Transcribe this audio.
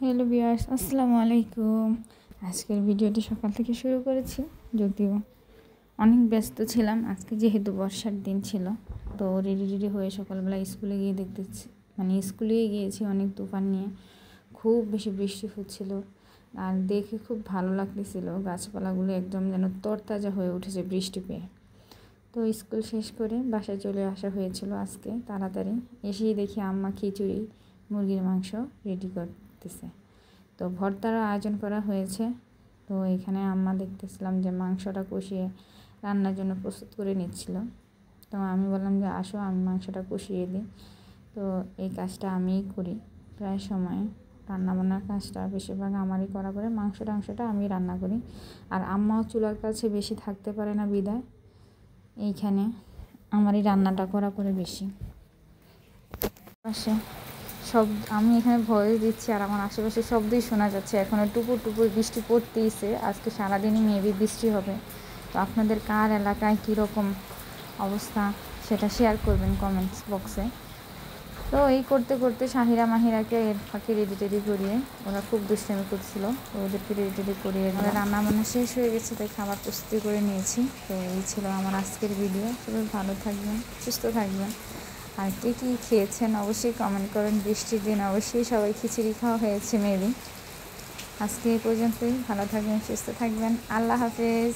Hello viewers, আসসালামু আলাইকুম। আজকের ভিডিওটি সকাল থেকে শুরু করেছি, যদিও অনেক ব্যস্ত ছিলাম। আজকে যেহেতু বর্ষার দিন ছিল, তো রেডি হয়ে সকালবেলা স্কুলে গিয়ে দেখতেছি, স্কুলেই গিয়েছি অনেক তুফান নিয়ে। খুব বেশি বৃষ্টি হচ্ছিল, আর দেখে খুব ভালো লাগতেছিল। গাছপালাগুলো একদম যেন তরতাজা হয়ে উঠেছে বৃষ্টি পেয়ে। তো স্কুল শেষ করে বাসায় চলে আসা হয়েছিল আজকে তাড়াতাড়ি। এসেই দেখি আম্মা খিচুড়ি, মুরগির মাংস রেডি করতেছে। তো ভর্তারও আয়োজন করা হয়েছে। তো এখানে আম্মা দেখতেছিলাম যে মাংসটা কষিয়ে রান্নার জন্য প্রস্তুত করে নিচ্ছিল। তো আমি বললাম যে আসো, আমি মাংসটা কষিয়ে দিই। তো এই কাজটা আমিই করি প্রায় সময়। রান্নাবান্নার কাজটা বেশিরভাগ আমারই করা পড়ে, মাংসটা আমি রান্না করি। আর আম্মাও চুলার কাছে বেশি থাকতে পারে না বিদায় এইখানে আমারই রান্নাটা করা পড়ে বেশি। পাশে আমি এখানে ভয়েস দিচ্ছি, আর আমার আশেপাশে শব্দই শোনা যাচ্ছে। এখনও টুপুর টুপুর বৃষ্টি পড়তেইছে। আজকে সারাদিনই মেবি বৃষ্টি হবে। তো আপনাদের কার এলাকায় কীরকম অবস্থা সেটা শেয়ার করবেন কমেন্টস বক্সে। তো এই করতে করতে শাহিরা মাহিরাকে এর ফাঁকে রেডি করিয়ে, ওরা খুব দুষ্টামি করছিল, তো ওদেরকে রেডি করিয়ে রান্না বান্না শেষ হয়ে গেছে, তাই খাবার প্রস্তুতি করে নিয়েছি। তো এই ছিল আমার আজকের ভিডিও। সবাই ভালো থাকবেন, সুস্থ থাকবেন। আর কে কী খেয়েছেন অবশ্যই কমেন্ট করেন। বৃষ্টির দিন অবশ্যই সবাই খিচুড়ি খাওয়া হয়েছে মেবি। আজকে এই পর্যন্তই। ভালো থাকবেন, সুস্থ থাকবেন। আল্লাহ হাফেজ।